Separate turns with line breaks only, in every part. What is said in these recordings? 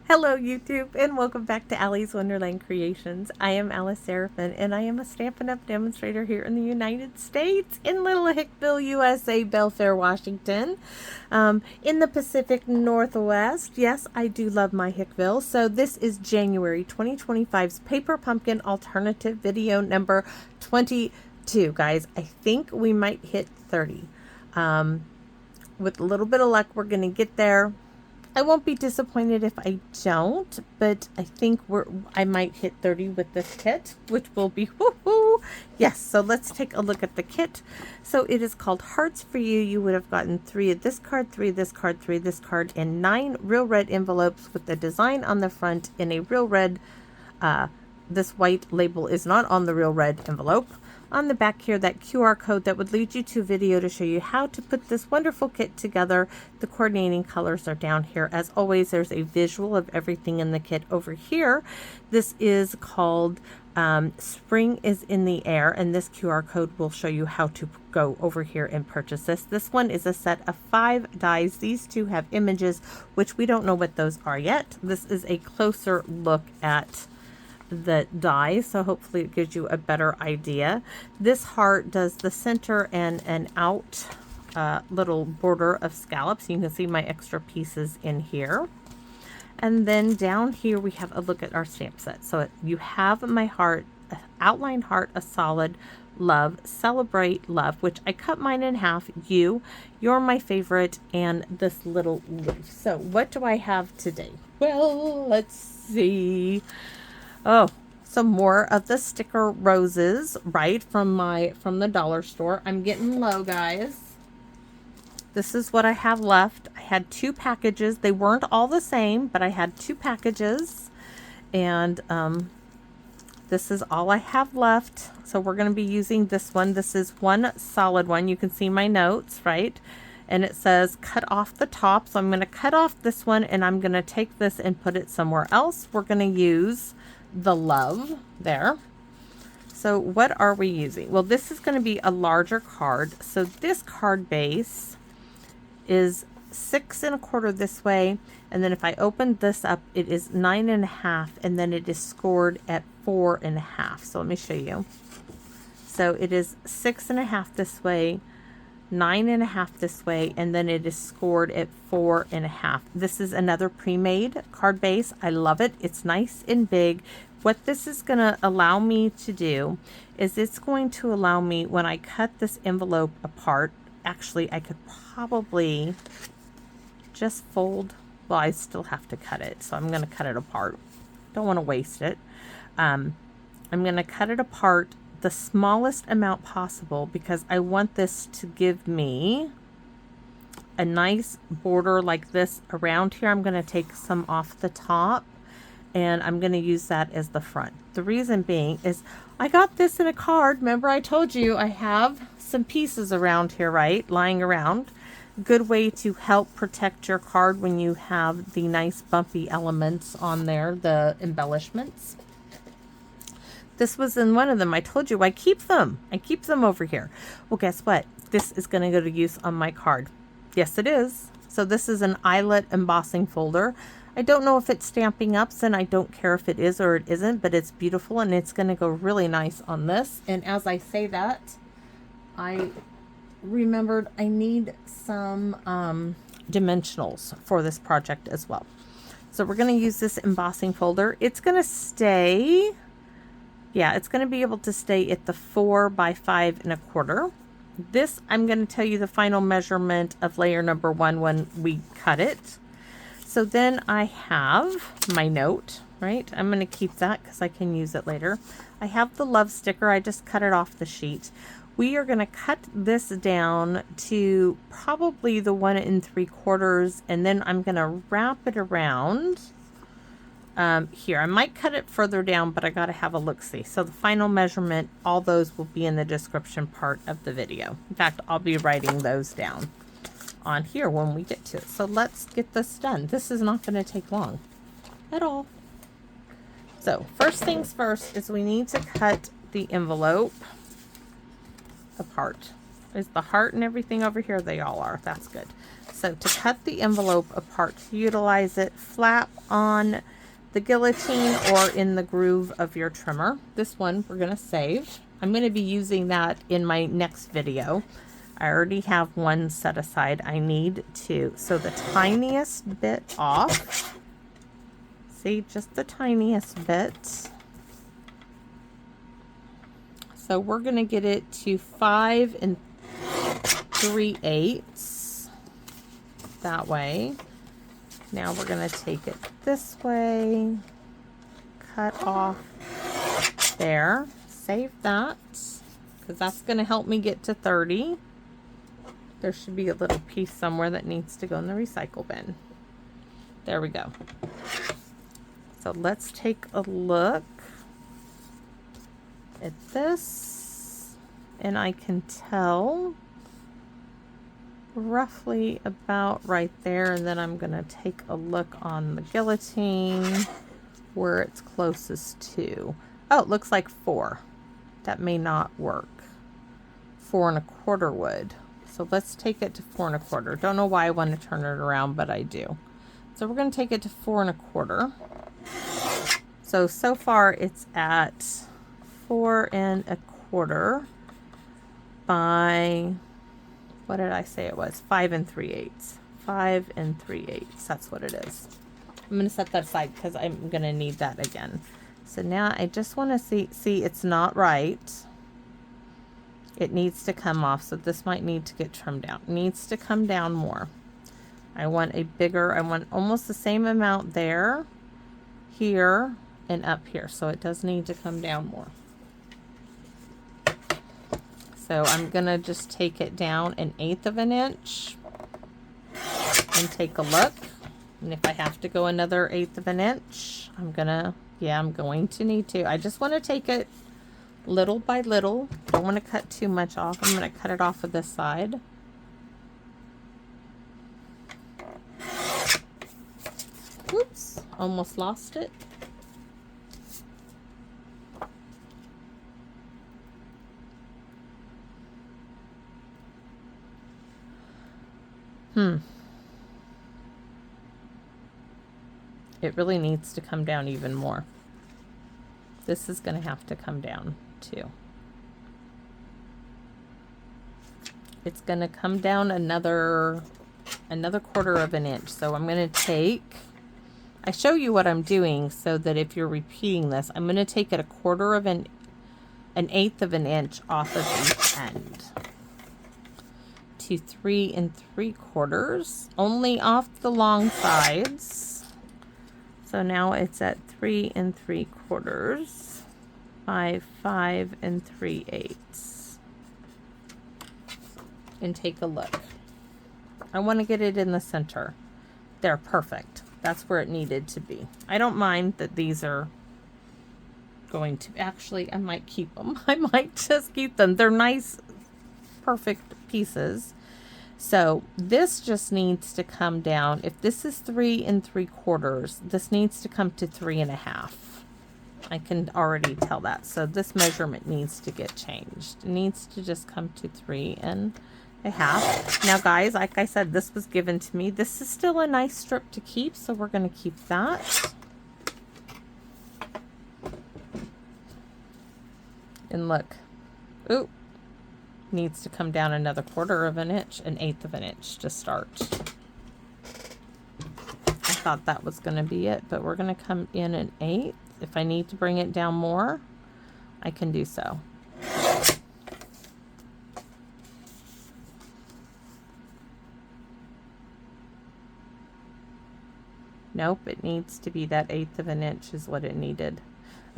Hello YouTube and welcome back to Allie's Wonderland Creations. I am Alice Seraphin and I am a Stampin' Up! Demonstrator here in the United States in Little Hickville, USA, Belfair, Washington, in the Pacific Northwest. Yes, I do love my Hickville. So this is January 2025's Paper Pumpkin Alternative video number 22. Guys, I think we might hit 30. With a little bit of luck, we're going to get there. I won't be disappointed if I don't, but I think I might hit 30 with this kit, which will be woohoo. Yes, so let's take a look at the kit. So it is called Hearts for You. You would have gotten 3 of this card, 3 of this card, 3 of this card, and 9 real red envelopes with the design on the front in a real red. This white label is not on the real red envelope. On the back here, that QR code that would lead you to a video to show you how to put this wonderful kit together. The coordinating colors are down here. As always, there's a visual of everything in the kit over here. This is called Spring is in the Air, and this QR code will show you how to go over here and purchase this. This one is a set of 5 dies. These 2 have images, which we don't know what those are yet. This is a closer look at the die, so hopefully it gives you a better idea. This heart does the center and an out little border of scallops. You can see my extra pieces in here. And then down here we have a look at our stamp set. So you have my heart, outline heart, a solid, love, celebrate, love, which I cut mine in half, you're my favorite, and this little leaf. So what do I have today? Well, let's see. Oh, some more of the sticker roses, right, from the dollar store. I'm getting low, guys. This is what I have left. I had 2 packages. They weren't all the same, but I had 2 packages. And this is all I have left. So we're going to be using this one. This is one solid one. You can see my notes, right? And it says cut off the top. So I'm going to cut off this one, and I'm going to take this and put it somewhere else. We're going to use the love there. So what are we using? Well, this is going to be a larger card. So this card base is 6 1/4 this way, and then if I open this up, it is 9 1/2, and then it is scored at 4 1/2. So let me show you. So it is 6 1/2 this way, 9 1/2 this way, and then it is scored at 4 1/2. This is another pre-made card base. I love it. It's nice and big. What this is going to allow me to do is it's going to allow me, when I cut this envelope apart, actually I could probably just fold. Well, I still have to cut it, so I'm going to cut it apart. Don't want to waste it. I'm going to cut it apart the smallest amount possible, because I want this to give me a nice border like this around here. I'm going to take some off the top, and I'm going to use that as the front. The reason being is I got this in a card. Remember, I told you I have some pieces around here, right, lying around. Good way to help protect your card when you have the nice bumpy elements on there, the embellishments. This was in one of them. I told you I keep them. I keep them over here. Well, guess what? This is going to go to use on my card. Yes, it is. So this is an eyelit embossing folder. I don't know if it's Stampin' Ups, and I don't care if it is or it isn't, but it's beautiful, and it's going to go really nice on this. And as I say that, I remembered I need some dimensionals for this project as well. So we're going to use this embossing folder. It's going to stay... Yeah, it's going to be able to stay at the 4 by 5 1/4. This, I'm going to tell you the final measurement of layer number 1 when we cut it. So then I have my note, right? I'm going to keep that because I can use it later. I have the love sticker. I just cut it off the sheet. We are going to cut this down to probably the 1 3/4, and then I'm going to wrap it around. Here, I might cut it further down, but I got to have a look-see. So the final measurement, all those will be in the description part of the video. In fact, I'll be writing those down on here when we get to it. So let's get this done. This is not going to take long at all. So first things first is we need to cut the envelope apart. Is the heart and everything over here? They all are. That's good. so to cut the envelope apart, to utilize it, flap on the guillotine or in the groove of your trimmer. This one we're going to save. I'm going to be using that in my next video. I already have one set aside. I need two. So the tiniest bit off. See, just the tiniest bit. So we're going to get it to 5 3/8 that way. Now we're going to take it this way, cut off there, save that, because that's going to help me get to 30. There should be a little piece somewhere that needs to go in the recycle bin. There we go. So let's take a look at this, and I can tell roughly about right there, and then I'm going to take a look on the guillotine where it's closest to. Oh, it looks like 4. That may not work. 4 1/4 would. So let's take it to 4 1/4. Don't know why I want to turn it around, but I do. So we're going to take it to 4 1/4. So far it's at 4 1/4 by, what did I say it was? 5 3/8. 5 3/8. That's what it is. I'm going to set that aside because I'm going to need that again. So now I just want to see it's not right. It needs to come off. So this might need to get trimmed down. It needs to come down more. I want a bigger, I want almost the same amount there, here, and up here. So it does need to come down more. So I'm going to just take it down 1/8 of an inch and take a look. And if I have to go another 1/8 of an inch, I'm going to need to. I just want to take it little by little. Don't want to cut too much off. I'm going to cut it off of this side. Whoops, almost lost it. It really needs to come down even more. This is going to have to come down too. It's going to come down another 1/4 of an inch. So I'm going to take, I show you what I'm doing so that if you're repeating this, I'm going to take it 1/4 of an 1/8 of an inch off of each end to 3 3/4, only off the long sides. So now it's at 3 3/4 by 5 3/8. And take a look. I want to get it in the center. There, perfect. That's where it needed to be. I don't mind that these are going to, actually, I might keep them. I might just keep them. They're nice, perfect pieces. So this just needs to come down. If this is 3 3/4, this needs to come to 3 1/2. I can already tell that. So this measurement needs to get changed. It needs to just come to 3 1/2. Now guys, like I said, this was given to me. This is still a nice strip to keep, so we're going to keep that. And look, ooh, needs to come down another 1/4 of an inch, 1/8 of an inch to start. I thought that was going to be it, but we're going to come in 1/8. If I need to bring it down more, I can do so. Nope, it needs to be that 1/8 of an inch is what it needed.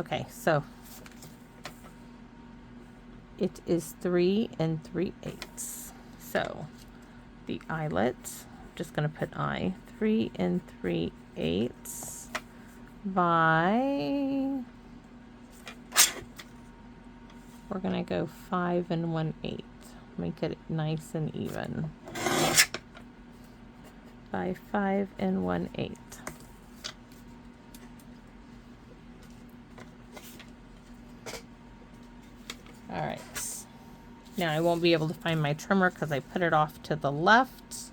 Okay, so it is 3 3/8. So the eyelet, I'm just going to put 3 3/8 by, we're going to go 5 1/8. Make it nice and even. By 5 1/8. All right. Now I won't be able to find my trimmer because I put it off to the left.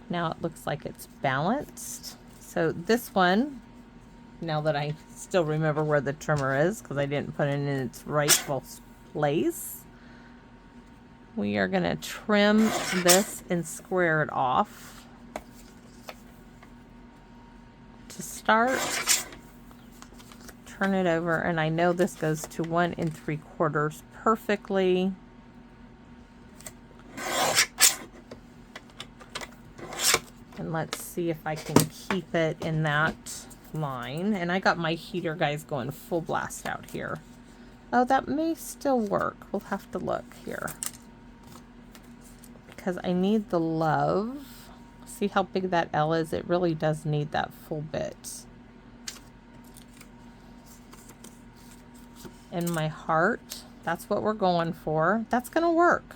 Now it looks like it's balanced. So this one, now that I still remember where the trimmer is because I didn't put it in its rightful place, we are going to trim this and square it off. To start, turn it over, and I know this goes to 1 3/4 perfectly. And let's see if I can keep it in that line. And I got my heater guys going full blast out here. Oh, that may still work. We'll have to look here. Because I need the love. See how big that L is? It really does need that full bit. And my heart, that's what we're going for. That's going to work.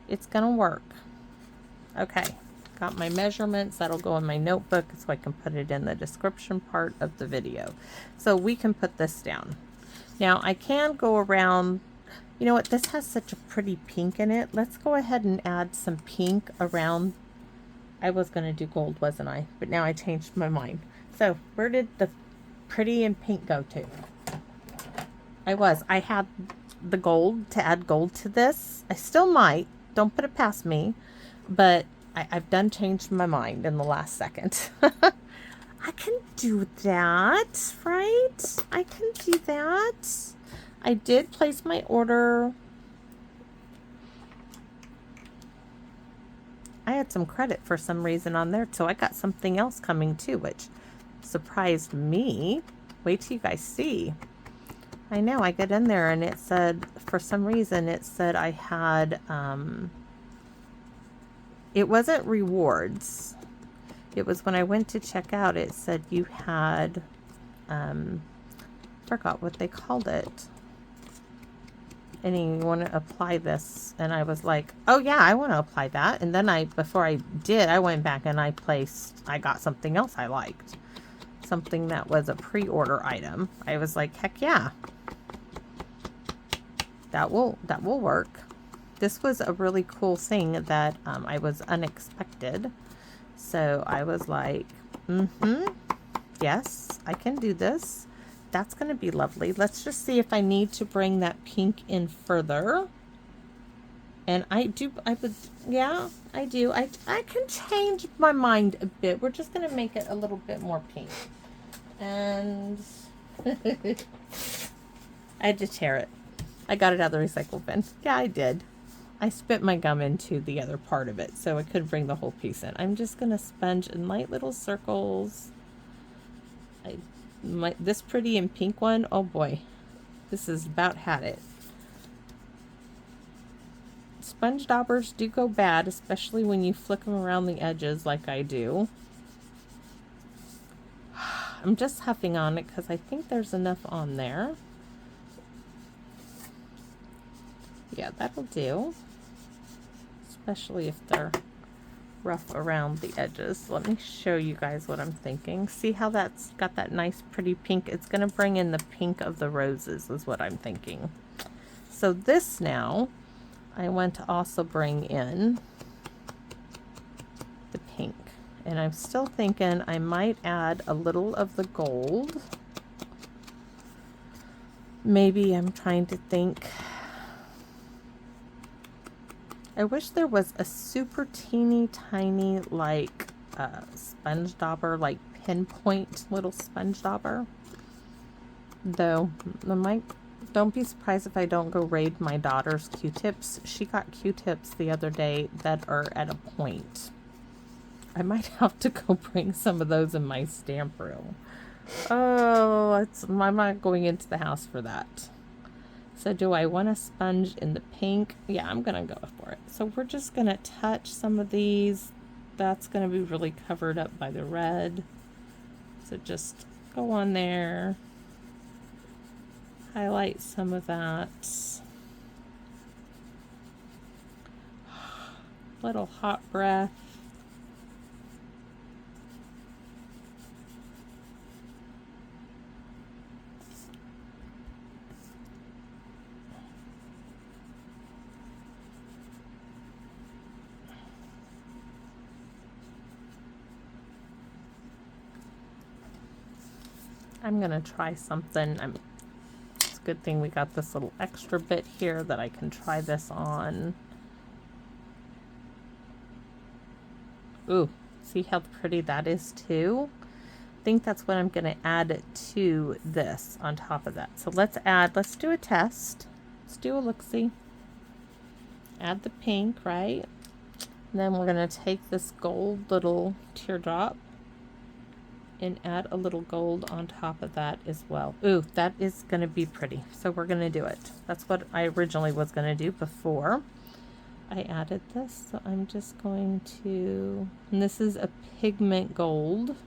It's going to work. Okay. Got my measurements. That'll go in my notebook so I can put it in the description part of the video. So we can put this down. Now I can go around, you know what, this has such a pretty pink in it. Let's go ahead and add some pink around. I was going to do gold, wasn't I? But now I changed my mind. So where did the pretty and pink go to? I had the gold to add gold to this. I still might. Don't put it past me. But I've done changed my mind in the last second. I can do that, right? I can do that. I did place my order. I had some credit for some reason on there, so I got something else coming too, which surprised me. Wait till you guys see. I know, I get in there and it said, for some reason, it said I had, it wasn't rewards. It was when I went to check out, it said you had, forgot what they called it. And you want to apply this. And I was like, oh yeah, I want to apply that. And then before I did, I went back and I got something else I liked. Something that was a pre-order item. I was like, heck yeah. That will work. This was a really cool thing that I was unexpected. So I was like, yes, I can do this. That's going to be lovely. Let's just see if I need to bring that pink in further. And I do. I can change my mind a bit. We're just going to make it a little bit more pink. And I had to tear it. I got it out of the recycle bin. Yeah, I did. I spit my gum into the other part of it, so I could bring the whole piece in. I'm just going to sponge in light little circles. This pretty and pink one, oh boy, this is about had it. Sponge daubers do go bad, especially when you flick them around the edges like I do. I'm just huffing on it because I think there's enough on there. Yeah, that'll do. Especially if they're rough around the edges. Let me show you guys what I'm thinking. See how that's got that nice pretty pink? It's going to bring in the pink of the roses is what I'm thinking. So this now, I want to also bring in the pink. And I'm still thinking I might add a little of the gold. Maybe I'm trying to think. I wish there was a super teeny tiny like sponge dauber, like pinpoint little sponge dauber. Though don't be surprised if I don't go raid my daughter's Q-tips. She got Q-tips the other day that are at a point. I might have to go bring some of those in my stamp room. Oh, I'm not going into the house for that. So do I want a sponge in the pink? Yeah, I'm going to go for it. So we're just going to touch some of these. That's going to be really covered up by the red. So just go on there. Highlight some of that. Little hot breath. I'm gonna try something. It's a good thing we got this little extra bit here that I can try this on. Ooh, see how pretty that is too? I think that's what I'm gonna add to this on top of that. So let's do a test. Let's do a look-see. Add the pink, right? And then we're gonna take this gold little teardrop and add a little gold on top of that as well. Ooh, that is gonna be pretty. So we're gonna do it. That's what I originally was gonna do before I added this. So I'm just going to, and this is a pigment gold.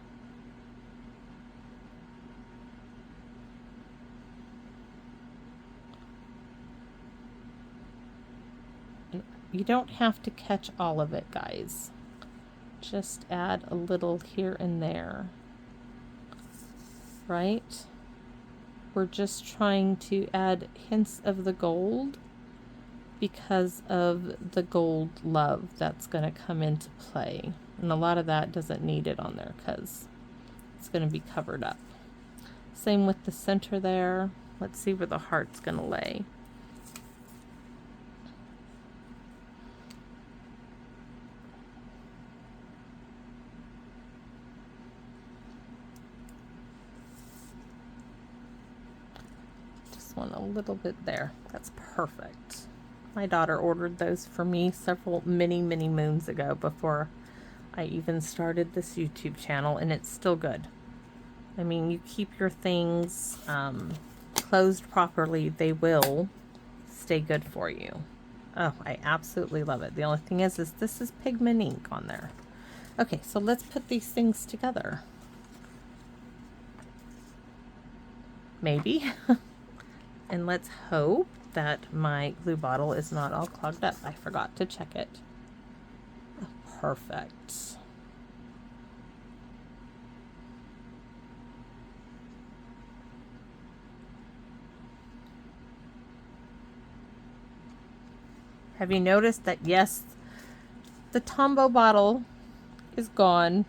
And you don't have to catch all of it, guys. Just add a little here and there. Right? We're just trying to add hints of the gold because of the gold love that's going to come into play. And a lot of that doesn't need it on there because it's going to be covered up. Same with the center there. Let's see where the heart's going to lay. One a little bit there. That's perfect. My daughter ordered those for me many moons ago before I even started this YouTube channel, and it's still good. I mean, you keep your things closed properly, they will stay good for you. Oh, I absolutely love it. The only thing is this is pigment ink on there. Okay, so let's put these things together. Maybe. And let's hope that my glue bottle is not all clogged up. I forgot to check it. Oh, perfect. Have you noticed that, yes, the Tombow bottle is gone.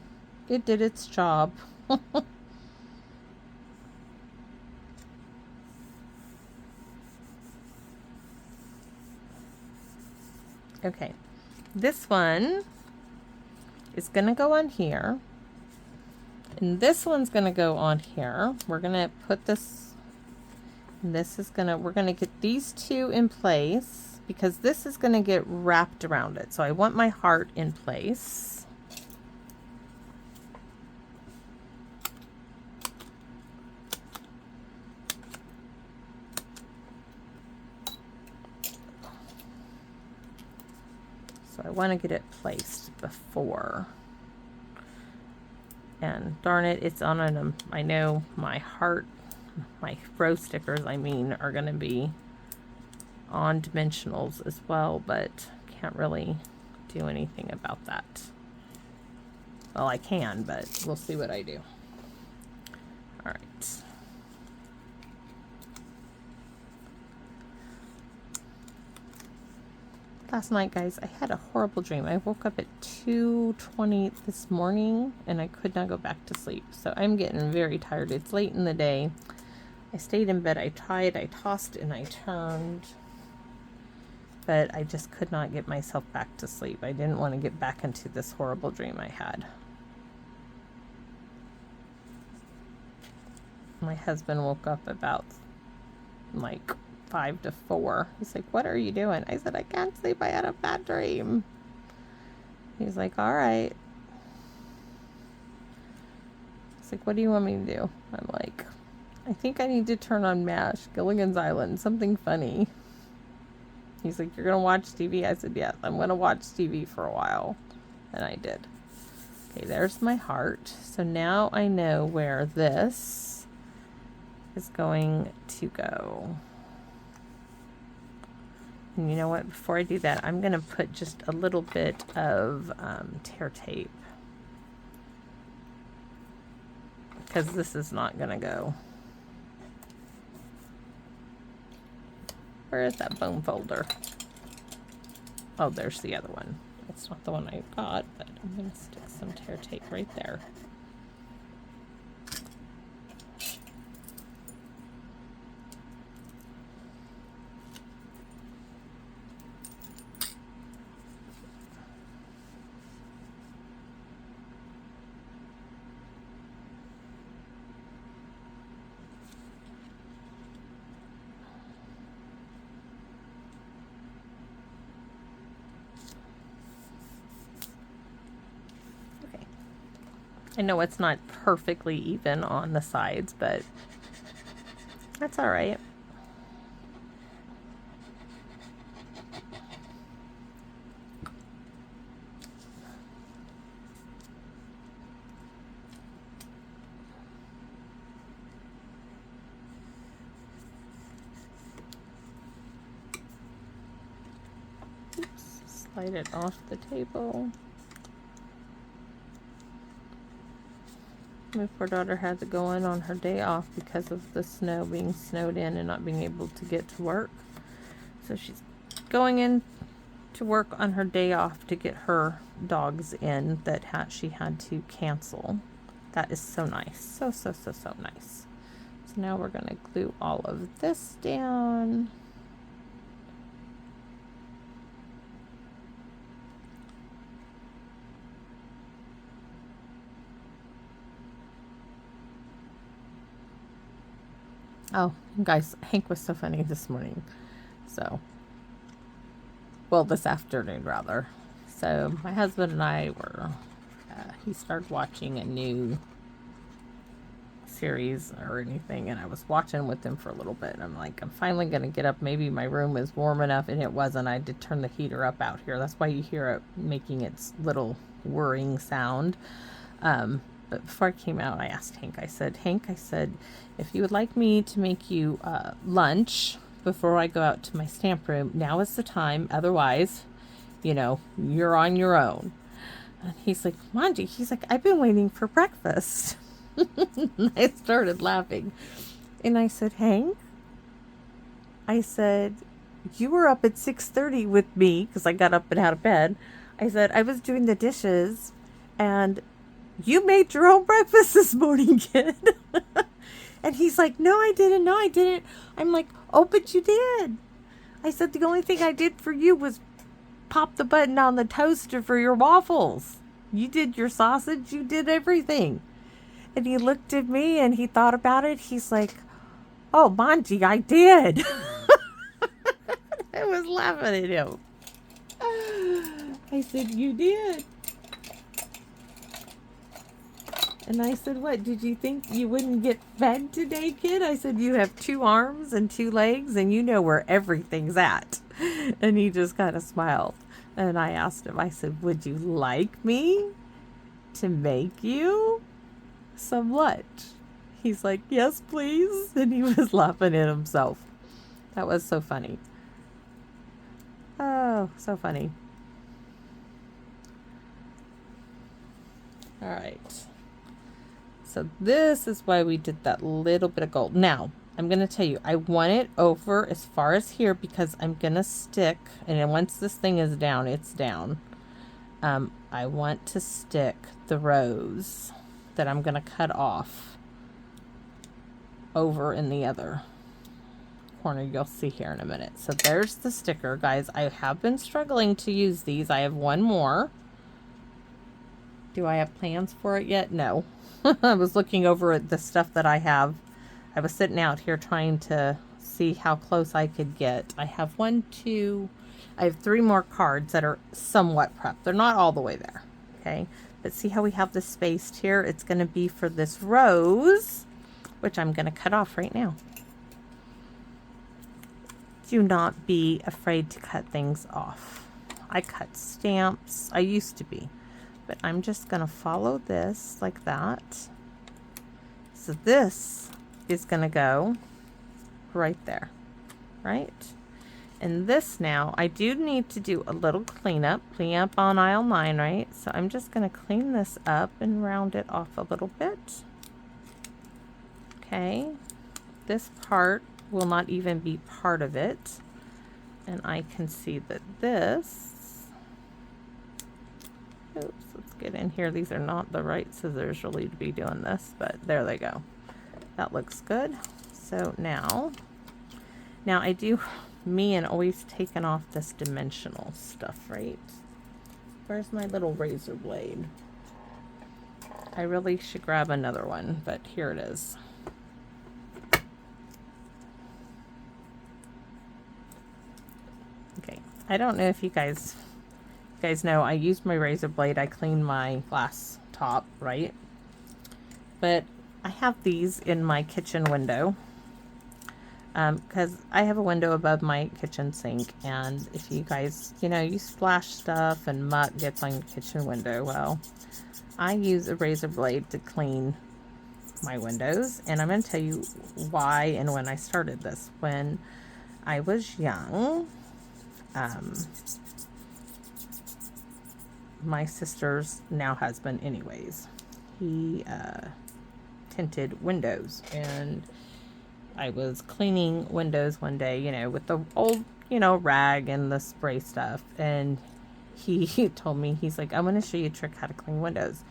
It did its job. Okay, this one is going to go on here, and this one's going to go on here. We're going to put this, and this is going to, we're going to get these two in place because this is going to get wrapped around it. So I want my heart in place. So I want to get it placed before. And darn it, it's on an, I know my heart, my row stickers, I mean, are going to be on dimensionals as well, but can't really do anything about that. Well, I can, but we'll see what I do. All right. Last night, guys, I had a horrible dream. I woke up at 2:20 this morning and I could not go back to sleep. So I'm getting very tired. It's late in the day. I stayed in bed. I tried, I tossed and I turned, but I just could not get myself back to sleep. I didn't want to get back into this horrible dream I had. My husband woke up about like 5 to 4. He's like, "What are you doing?" I said, "I can't sleep. I had a bad dream." He's like, "All right." He's like, "What do you want me to do?" I'm like, "I think I need to turn on MASH, Gilligan's Island, something funny." He's like, "You're gonna watch TV?" I said, "Yes, I'm gonna watch TV for a while." And I did. Okay, there's my heart. So now I know where this is going to go. And you know what? Before I do that, I'm going to put just a little bit of tear tape. Because this is not going to go. Where is that bone folder? Oh, there's the other one. It's not the one I got, but I'm going to stick some tear tape right there. I know it's not perfectly even on the sides, but that's all right. Oops, slide it off the table. My poor daughter had to go in on her day off because of the snow, being snowed in and not being able to get to work. So she's going in to work on her day off to get her dogs in that she had to cancel. That is so nice. So nice. So now we're going to glue all of this down. Oh, guys, Hank was so funny this morning. Well, this afternoon, rather. So my husband and I were, he started watching a new series or anything, and I was watching with him for a little bit, and I'm like, I'm finally going to get up. Maybe my room is warm enough, and it wasn't. I did turn the heater up out here. That's why you hear it making its little whirring sound. But before I came out, I asked Hank, I said, if you would like me to make you lunch before I go out to my stamp room, now is the time. Otherwise, you know, you're on your own. And he's like, Manji, he's like, I've been waiting for breakfast. I started laughing. And I said, Hank, I said, you were up at 6:30 with me, because I got up and out of bed. I said, I was doing the dishes, and you made your own breakfast this morning, kid. And he's like, no, I didn't. No, I didn't. I'm like, oh, but you did. I said, the only thing I did for you was pop the button on the toaster for your waffles. You did your sausage. You did everything. And he looked at me and he thought about it. He's like, oh, Manji, I did. I was laughing at him. I said, you did. And I said, what, did you think you wouldn't get fed today, kid? I said, you have 2 arms and 2 legs, and you know where everything's at. And he just kind of smiled. And I asked him, I said, would you like me to make you some lunch? He's like, yes, please. And he was laughing at himself. That was so funny. Oh, so funny. All right. So this is why we did that little bit of gold. Now, I'm going to tell you, I want it over as far as here because I'm going to stick, and then once this thing is down, it's down. I want to stick the rows that I'm going to cut off over in the other corner. You'll see here in a minute. So there's the sticker, guys. I have been struggling to use these. I have one more. Do I have plans for it yet? No. I was looking over at the stuff that I have. I was sitting out here trying to see how close I could get. I have 1, 2, I have 3 more cards that are somewhat prepped. They're not all the way there. Okay. But see how we have this spaced here? It's going to be for this rose, which I'm going to cut off right now. Do not be afraid to cut things off. I cut stamps. I used to be. But I'm just going to follow this like that. So this is going to go right there, right? And this now, I do need to do a little cleanup on aisle 9, right? So I'm just going to clean this up and round it off a little bit. Okay. This part will not even be part of it. And I can see that this, oops, let's get in here. These are not the right scissors really to be doing this, but there they go. That looks good. So now I do, me and always taking off this dimensional stuff, right? Where's my little razor blade? I really should grab another one, but here it is. Okay, I don't know if you guys know, I use my razor blade. I clean my glass top, right? but I have these in my kitchen window because I have a window above my kitchen sink, and if you guys, you splash stuff and muck gets on your kitchen window, well, I use a razor blade to clean my windows, and I'm going to tell you why and when I started this. When I was young, my sister's now husband anyways, he tinted windows, and I was cleaning windows one day, with the old, rag and the spray stuff, and he told me, he's like, I'm going to show you a trick how to clean windows.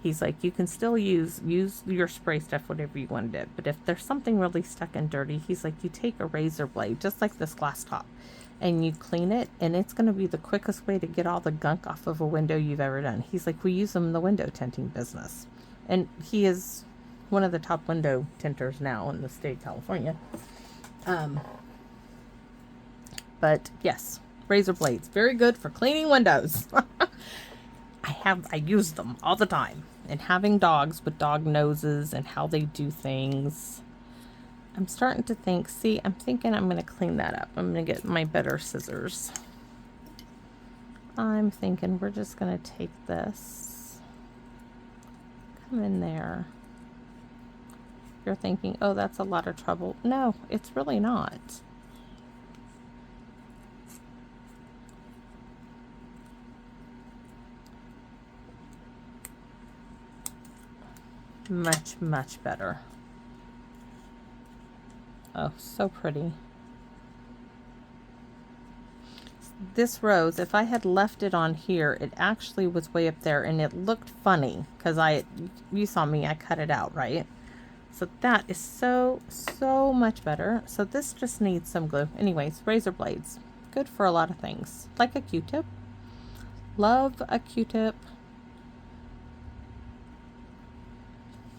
He's like, you can still use your spray stuff, whatever you want to do, but if there's something really stuck and dirty, he's like, you take a razor blade, just like this glass top, and you clean it, and it's going to be the quickest way to get all the gunk off of a window you've ever done. He's like, we use them in the window tinting business. And he is one of the top window tinters now in the state of California. But yes, razor blades, very good for cleaning windows. I use them all the time. And having dogs with dog noses and how they do things, I'm starting to think, I'm thinking I'm going to clean that up. I'm going to get my better scissors. I'm thinking we're just going to take this, come in there. You're thinking, oh, that's a lot of trouble. No, it's really not. Much, much better. Oh, so pretty. This rose, if I had left it on here, it actually was way up there, and it looked funny because you saw me, I cut it out, right? So that is so much better. So this just needs some glue. Anyways, razor blades, good for a lot of things, like a Q-tip. Love a Q-tip.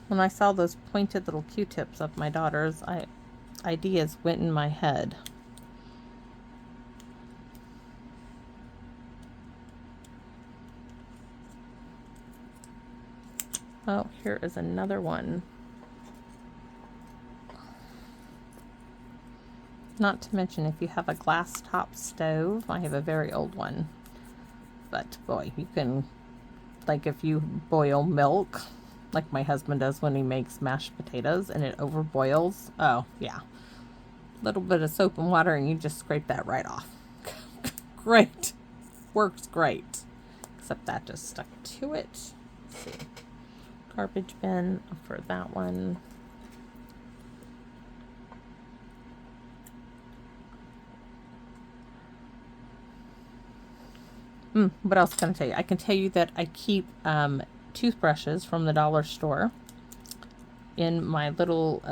When I saw those pointed little Q-tips of my daughter's, ideas went in my head. Oh, here is another one. Not to mention, if you have a glass top stove, I have a very old one, but boy, you can, like, if you boil milk, like my husband does when he makes mashed potatoes and it overboils, oh yeah, a little bit of soap and water and you just scrape that right off. Great, works great, except that just stuck to it. Let's see, garbage bin for that one. What else can I tell you? I can tell you that I keep toothbrushes from the dollar store in my little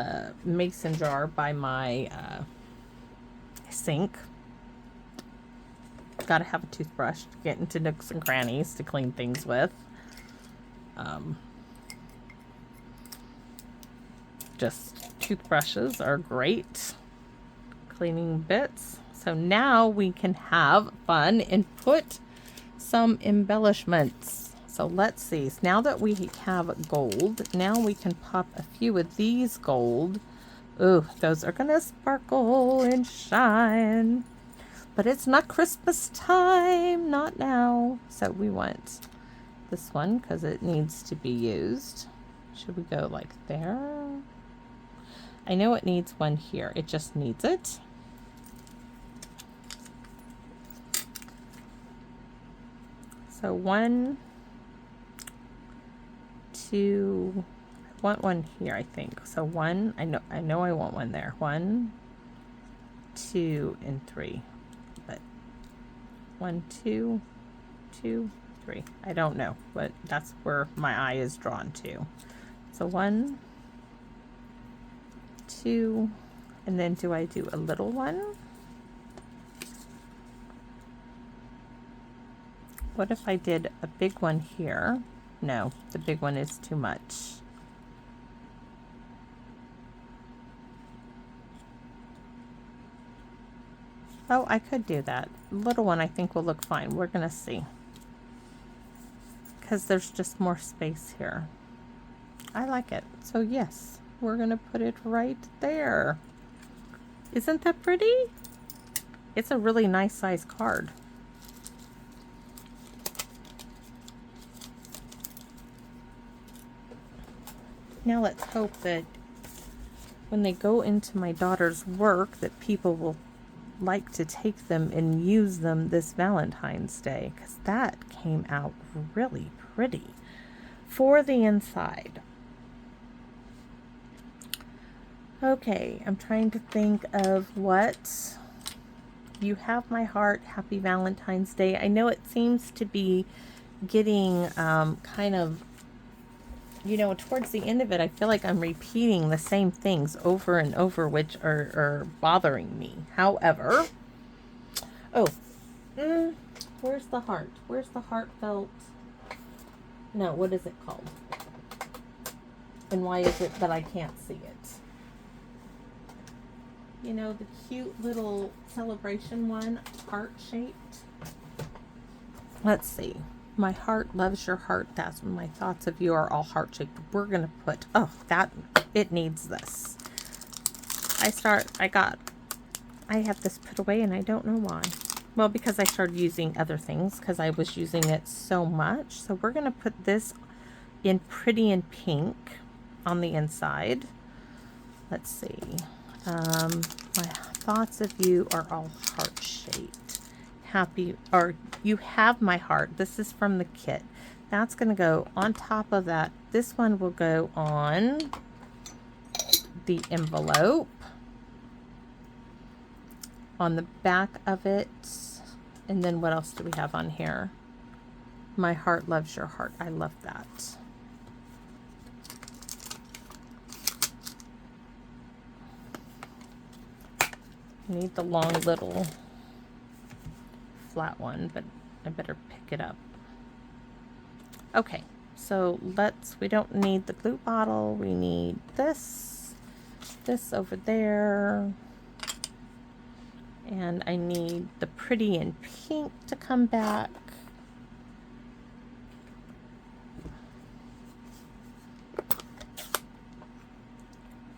mason jar by my sink. Gotta have a toothbrush to get into nooks and crannies to clean things with. Just toothbrushes are great cleaning bits. So now we can have fun and put some embellishments. So let's see. Now that we have gold, now we can pop a few of these gold. Ooh, those are gonna sparkle and shine. But it's not Christmas time, not now. So we want this one because it needs to be used. Should we go like there? I know it needs one here. It just needs it. So 1, 2, I want one here, I think. So 1, I know I want one there. 1, 2, and 3. But 1, 2, 2, 3. I don't know, but that's where my eye is drawn to. So 1, 2, and then do I do a little one? What if I did a big one here? No, the big one is too much. Oh, I could do that. Little one I think will look fine. We're gonna see. Because there's just more space here. I like it. So yes, we're gonna put it right there. Isn't that pretty? It's a really nice size card. Now let's hope that when they go into my daughter's work that people will like to take them and use them this Valentine's Day, because that came out really pretty. For the inside. Okay, I'm trying to think of what. You have my heart. Happy Valentine's Day. I know it seems to be getting kind of, you know, towards the end of it, I feel like I'm repeating the same things over and over, which are bothering me. However, oh, where's the heart? Where's the heartfelt? No, what is it called? And why is it that I can't see it? You know, the cute little celebration one, heart-shaped. Let's see. My heart loves your heart. That's when my thoughts of you are all heart-shaped. We're going to put, oh, that, it needs this. I have this put away and I don't know why. Well, because I started using other things because I was using it so much. So we're going to put this in pretty and pink on the inside. Let's see. My thoughts of you are all heart-shaped. Happy, or you have my heart. This is from the kit. That's going to go on top of that. This one will go on the envelope. On the back of it. And then what else do we have on here? My heart loves your heart. I love that. I need the long little flat one, but I better pick it up. Okay, so we don't need the glue bottle. We need this over there. And I need the pretty in pink to come back.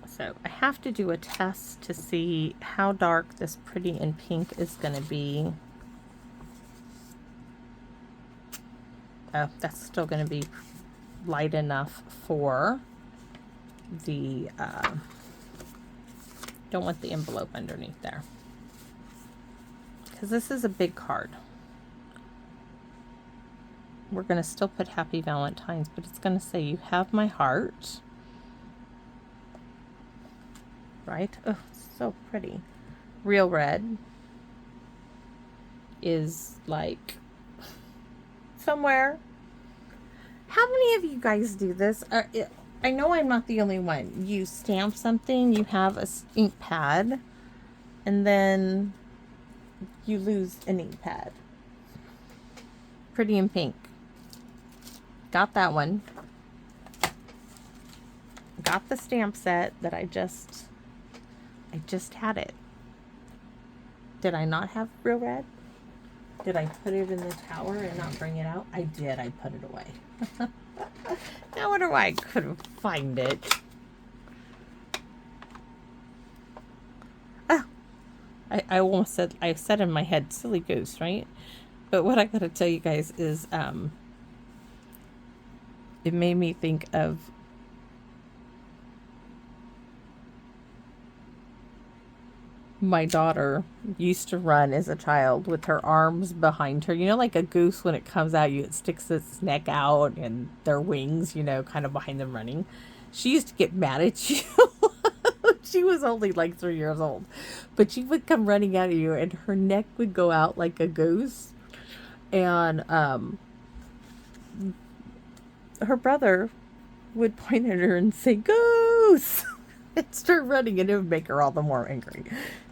So I have to do a test to see how dark this pretty in pink is going to be. Oh, that's still going to be light enough for the, don't want the envelope underneath there. Because this is a big card. We're going to still put Happy Valentine's, but it's going to say you have my heart. Right? Oh, so pretty. Real red is like somewhere. How many of you guys do this? I know I'm not the only one. You stamp something, you have a ink pad, and then you lose an ink pad. Pretty in pink. Got that one. Got the stamp set that I just had it. Did I not have real red? Did I put it in the tower and not bring it out? I did. I put it away. Now I wonder why I couldn't find it. Oh, I almost said, I said in my head, silly goose, right? But what I gotta tell you guys is, it made me think of my daughter used to run as a child with her arms behind her. You know, like a goose, when it comes out, it sticks its neck out and their wings, you know, kind of behind them running. She used to get mad at you. She was only like 3 years old. But she would come running at you and her neck would go out like a goose. And her brother would point at her and say, "Goose!" and start running, and it would make her all the more angry.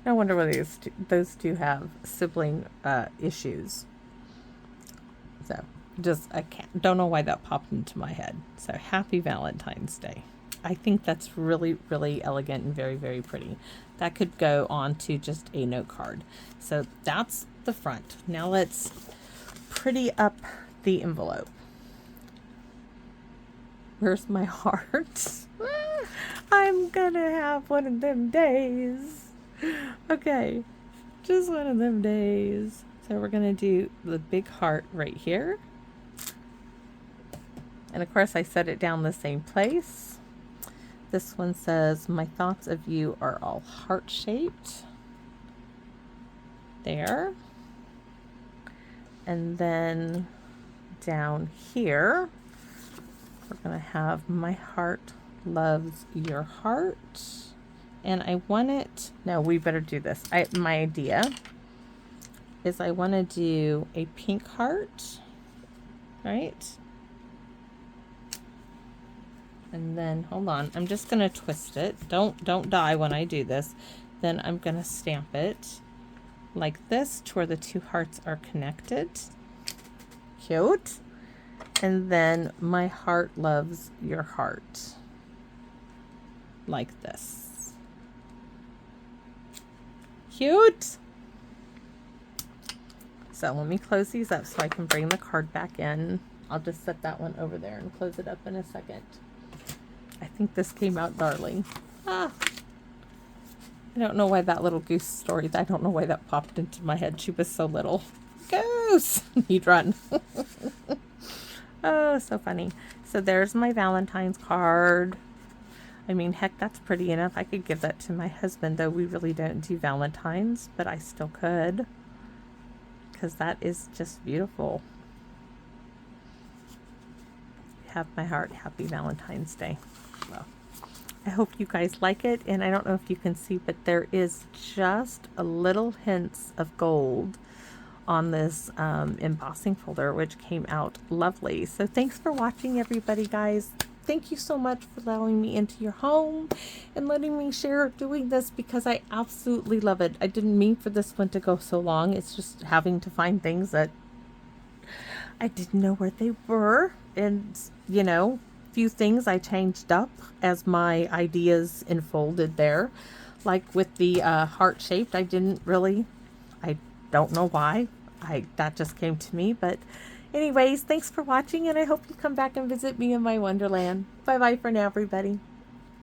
No wonder why those two have sibling issues. So, don't know why that popped into my head. So, Happy Valentine's Day. I think that's really, really elegant and very, very pretty. That could go on to just a note card. So, that's the front. Now, let's pretty up the envelope. Where's my heart? I'm gonna have one of them days. Okay, just one of them days. So we're gonna do the big heart right here. And of course I set it down the same place. This one says, my thoughts of you are all heart-shaped. There. And then down here, we're going to have, my heart loves your heart. And I want it, no, we better do this. My idea is I want to do a pink heart, right? And then, hold on, I'm just going to twist it. Don't die when I do this. Then I'm going to stamp it like this to where the two hearts are connected. Cute. And then my heart loves your heart. Like this. Cute. So let me close these up so I can bring the card back in. I'll just set that one over there and close it up in a second. I think this came out darling. I don't know why that little goose story, I don't know why that popped into my head. She was so little. Goose! He'd run. Oh, so funny. So there's my Valentine's card. I mean, heck, that's pretty enough. I could give that to my husband, though we really don't do Valentine's, but I still could. Because that is just beautiful. Have my heart. Happy Valentine's Day. Well, I hope you guys like it, and I don't know if you can see, but there is just a little hints of gold on this embossing folder, which came out lovely. So thanks for watching, everybody, guys. Thank you so much for allowing me into your home and letting me share doing this, because I absolutely love it. I didn't mean for this one to go so long. It's just having to find things that I didn't know where they were, and you know, few things I changed up as my ideas unfolded there. Like with the heart shaped, I don't know why. That just came to me. But anyways, thanks for watching, and I hope you come back and visit me in my wonderland. Bye bye for now, everybody.